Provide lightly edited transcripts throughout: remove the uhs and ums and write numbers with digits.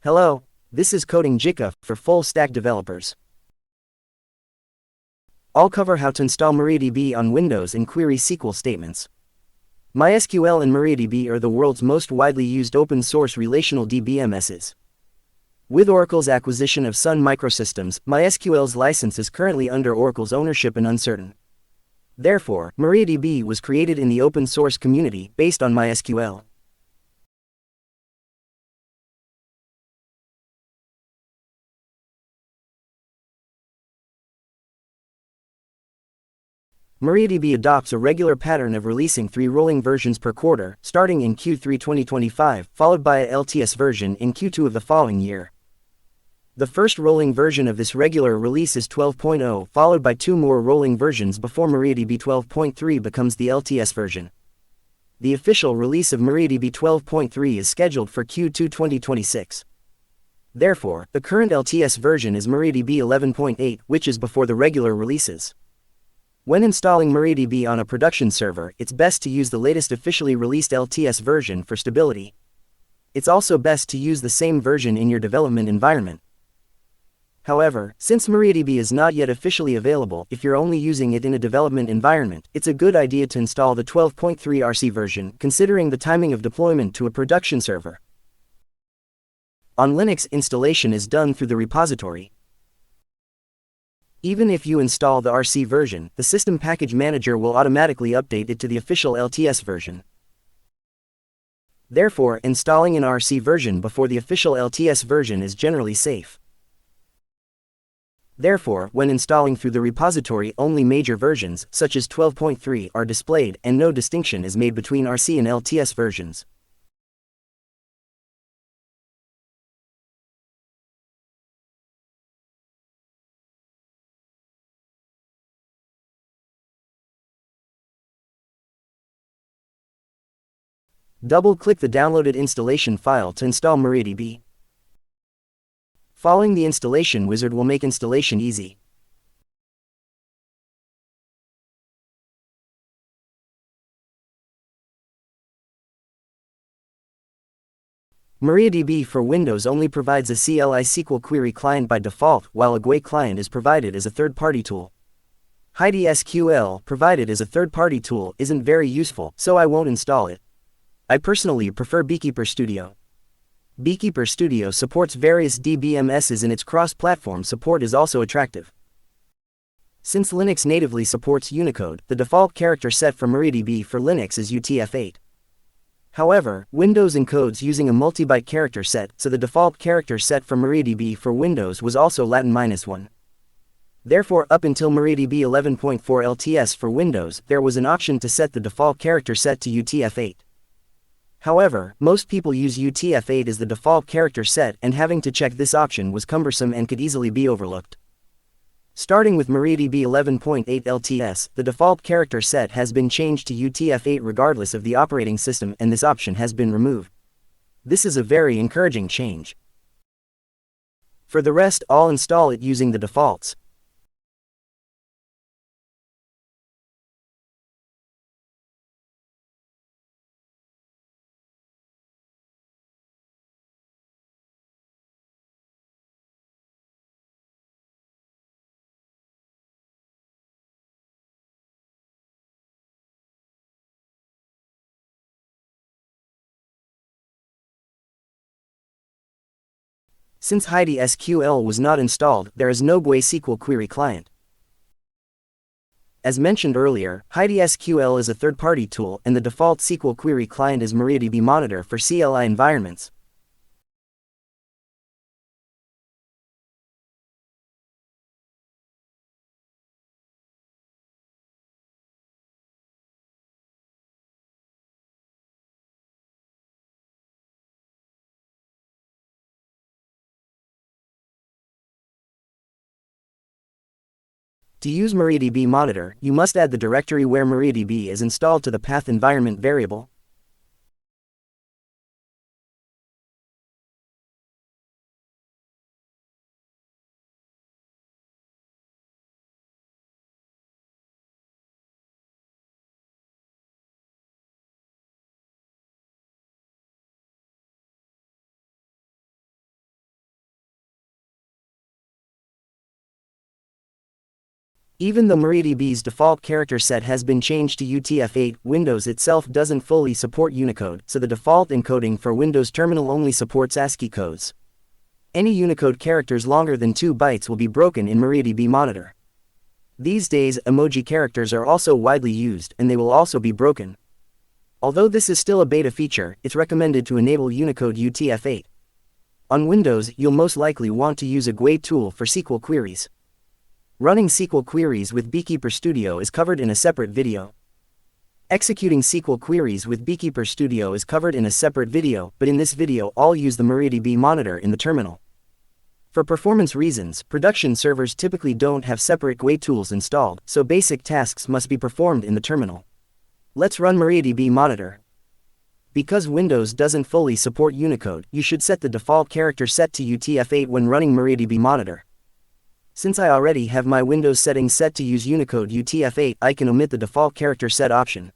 Hello, this is Coding Gicha for full-stack developers. I'll cover how to install MariaDB on Windows and query SQL statements. MySQL and MariaDB are the world's most widely used open-source relational DBMSs. With Oracle's acquisition of Sun Microsystems, MySQL's license is currently under Oracle's ownership and uncertain. Therefore, MariaDB was created in the open-source community based on MySQL. MariaDB adopts a regular pattern of releasing 3 rolling versions per quarter, starting in Q3 2025, followed by a LTS version in Q2 of the following year. The first rolling version of this regular release is 12.0, followed by 2 more rolling versions before MariaDB 12.3 becomes the LTS version. The official release of MariaDB 12.3 is scheduled for Q2 2026. Therefore, the current LTS version is MariaDB 11.8, which is before the regular releases. When installing MariaDB on a production server, it's best to use the latest officially released LTS version for stability. It's also best to use the same version in your development environment. However, since MariaDB is not yet officially available, if you're only using it in a development environment, it's a good idea to install the 12.3 RC version, considering the timing of deployment to a production server. On Linux, installation is done through the repository. Even if you install the RC version, the System Package Manager will automatically update it to the official LTS version. Therefore, installing an RC version before the official LTS version is generally safe. Therefore, when installing through the repository, only major versions, such as 12.3, are displayed, and no distinction is made between RC and LTS versions. Double-click the downloaded installation file to install MariaDB. Following the installation wizard will make installation easy. MariaDB for Windows only provides a CLI SQL query client by default, while a GUI client is provided as a third-party tool. MariaDB provided as a third-party tool isn't very useful, so I won't install it. I personally prefer Beekeeper Studio. Beekeeper Studio supports various DBMSs and its cross-platform support is also attractive. Since Linux natively supports Unicode, the default character set for MariaDB for Linux is UTF-8. However, Windows encodes using a multi-byte character set, so the default character set for MariaDB for Windows was also Latin -1. Therefore, up until MariaDB 11.4 LTS for Windows, there was an option to set the default character set to UTF-8. However, most people use UTF-8 as the default character set, and having to check this option was cumbersome and could easily be overlooked. Starting with MariaDB 11.8 LTS, the default character set has been changed to UTF-8 regardless of the operating system, and this option has been removed. This is a very encouraging change. For the rest, I'll install it using the defaults. Since MariaDB was not installed, there is no GUI SQL query client. As mentioned earlier, MariaDB is a third-party tool, and the default SQL query client is MariaDB Monitor for CLI environments. To use MariaDB Monitor, you must add the directory where MariaDB is installed to the path environment variable. Even though MariaDB's default character set has been changed to UTF-8, Windows itself doesn't fully support Unicode, so the default encoding for Windows Terminal only supports ASCII codes. Any Unicode characters longer than 2 bytes will be broken in MariaDB Monitor. These days, emoji characters are also widely used, and they will also be broken. Although this is still a beta feature, it's recommended to enable Unicode UTF-8. On Windows, you'll most likely want to use a GUI tool for SQL queries. Running SQL queries with Beekeeper Studio is covered in a separate video. Executing SQL queries with Beekeeper Studio is covered in a separate video, but in this video I'll use the MariaDB Monitor in the terminal. For performance reasons, production servers typically don't have separate GUI tools installed, so basic tasks must be performed in the terminal. Let's run MariaDB Monitor. Because Windows doesn't fully support Unicode, you should set the default character set to UTF-8 when running MariaDB Monitor. Since I already have my Windows settings set to use Unicode UTF-8, I can omit the default character set option.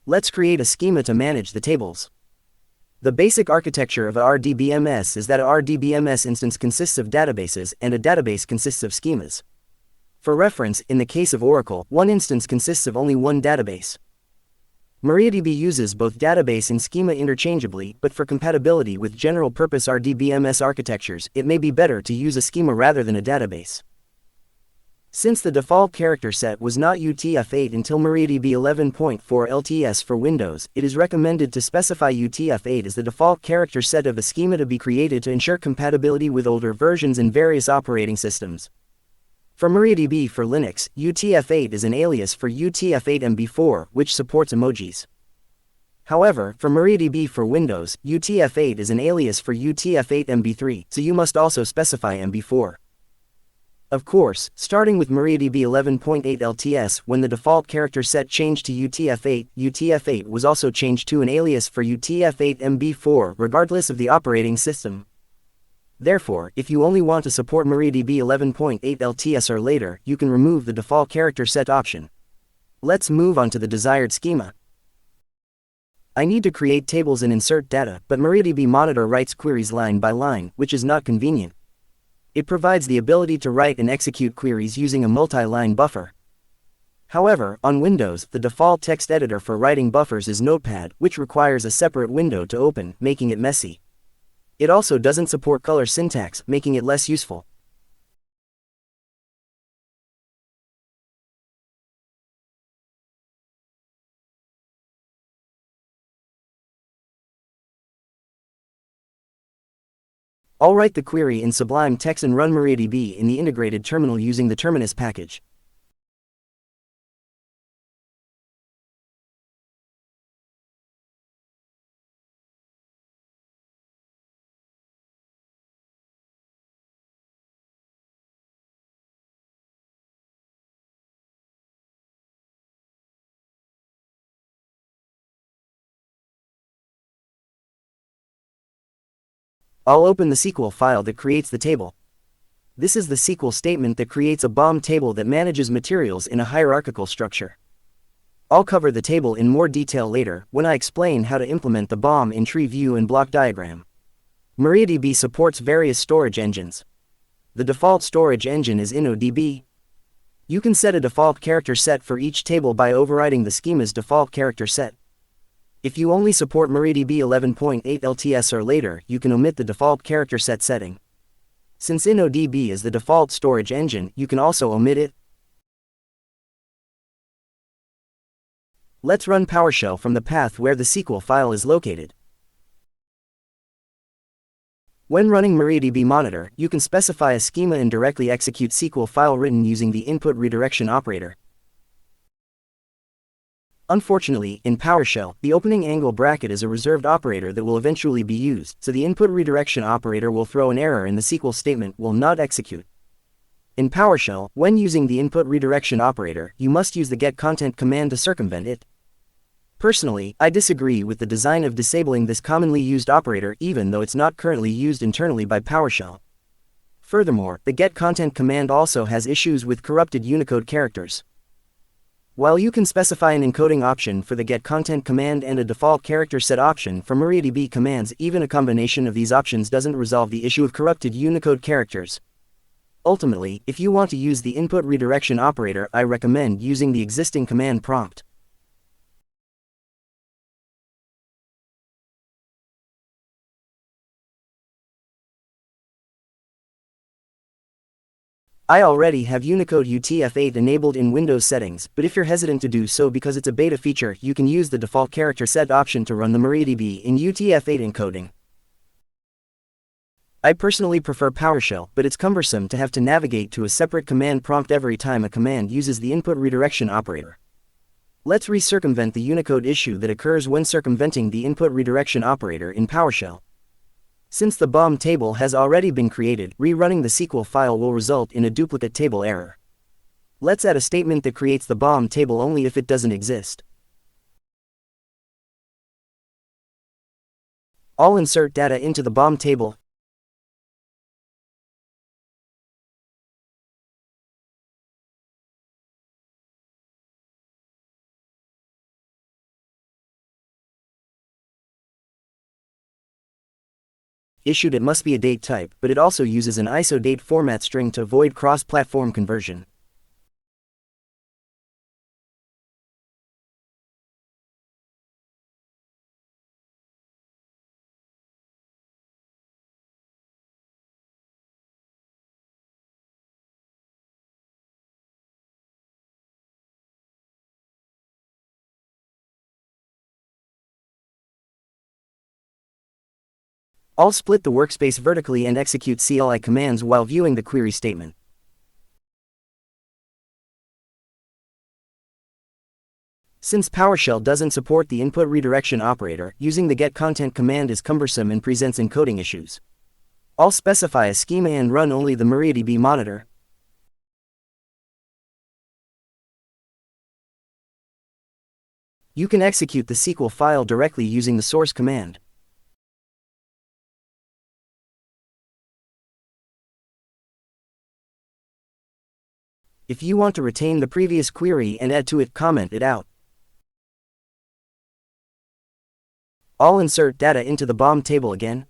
Let's create a schema to manage the tables. The basic architecture of a RDBMS is that a RDBMS instance consists of databases and a database consists of schemas. For reference, in the case of Oracle, one instance consists of only one database. MariaDB uses both database and schema interchangeably, but for compatibility with general-purpose RDBMS architectures, it may be better to use a schema rather than a database. Since the default character set was not UTF-8 until MariaDB 11.4 LTS for Windows, it is recommended to specify UTF-8 as the default character set of a schema to be created to ensure compatibility with older versions and various operating systems. For MariaDB for Linux, UTF-8 is an alias for UTF-8 MB4, which supports emojis. However, for MariaDB for Windows, UTF-8 is an alias for UTF-8 MB3, so you must also specify MB4. Of course, starting with MariaDB 11.8 LTS, when the default character set changed to UTF-8, UTF-8 was also changed to an alias for UTF-8 MB4 regardless of the operating system. Therefore, if you only want to support MariaDB 11.8 LTS or later, you can remove the default character set option. Let's move on to the desired schema. I need to create tables and insert data, but MariaDB Monitor writes queries line by line, which is not convenient. It provides the ability to write and execute queries using a multi-line buffer. However, on Windows, the default text editor for writing buffers is Notepad, which requires a separate window to open, making it messy. It also doesn't support color syntax, making it less useful. I'll write the query in Sublime Text and run MariaDB in the integrated terminal using the Terminus package. I'll open the SQL file that creates the table. This is the SQL statement that creates a BOM table that manages materials in a hierarchical structure. I'll cover the table in more detail later, when I explain how to implement the BOM in tree view and block diagram. MariaDB supports various storage engines. The default storage engine is InnoDB. You can set a default character set for each table by overriding the schema's default character set. If you only support MariaDB 11.8 LTS or later, you can omit the default character set setting. Since InnoDB is the default storage engine, you can also omit it. Let's run PowerShell from the path where the SQL file is located. When running MariaDB Monitor, you can specify a schema and directly execute SQL file written using the input redirection operator. Unfortunately, in PowerShell, the opening angle bracket is a reserved operator that will eventually be used, so the input redirection operator will throw an error and the SQL statement will not execute. In PowerShell, when using the input redirection operator, you must use the getContent command to circumvent it. Personally, I disagree with the design of disabling this commonly used operator even though it's not currently used internally by PowerShell. Furthermore, the getContent command also has issues with corrupted Unicode characters. While you can specify an encoding option for the getContent command and a default character set option for MariaDB commands, even a combination of these options doesn't resolve the issue of corrupted Unicode characters. Ultimately, if you want to use the input redirection operator, I recommend using the existing command prompt. I already have Unicode UTF-8 enabled in Windows settings, but if you're hesitant to do so because it's a beta feature, you can use the default character set option to run the MariaDB in UTF-8 encoding. I personally prefer PowerShell, but it's cumbersome to have to navigate to a separate command prompt every time a command uses the input redirection operator. Let's recircumvent the Unicode issue that occurs when circumventing the input redirection operator in PowerShell. Since the BOM table has already been created, rerunning the SQL file will result in a duplicate table error. Let's add a statement that creates the BOM table only if it doesn't exist. I'll insert data into the BOM table. Issued it must be a date type, but it also uses an ISO date format string to avoid cross-platform conversion. I'll split the workspace vertically and execute CLI commands while viewing the query statement. Since PowerShell doesn't support the input redirection operator, using the getContent command is cumbersome and presents encoding issues. I'll specify a schema and run only the MariaDB Monitor. You can execute the SQL file directly using the source command. If you want to retain the previous query and add to it, comment it out. I'll insert data into the BOM table again.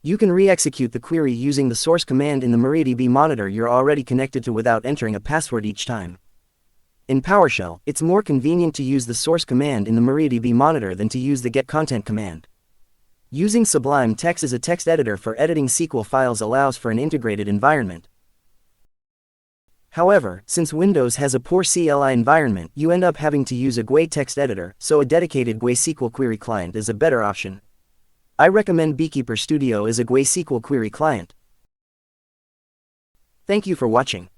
You can re-execute the query using the source command in the MariaDB Monitor you're already connected to without entering a password each time. In PowerShell, it's more convenient to use the source command in the MariaDB Monitor than to use the getContent command. Using Sublime Text as a text editor for editing SQL files allows for an integrated environment. However, since Windows has a poor CLI environment, you end up having to use a GUI text editor, so a dedicated GUI SQL query client is a better option. I recommend Beekeeper Studio as a GUI SQL query client. Thank you for watching.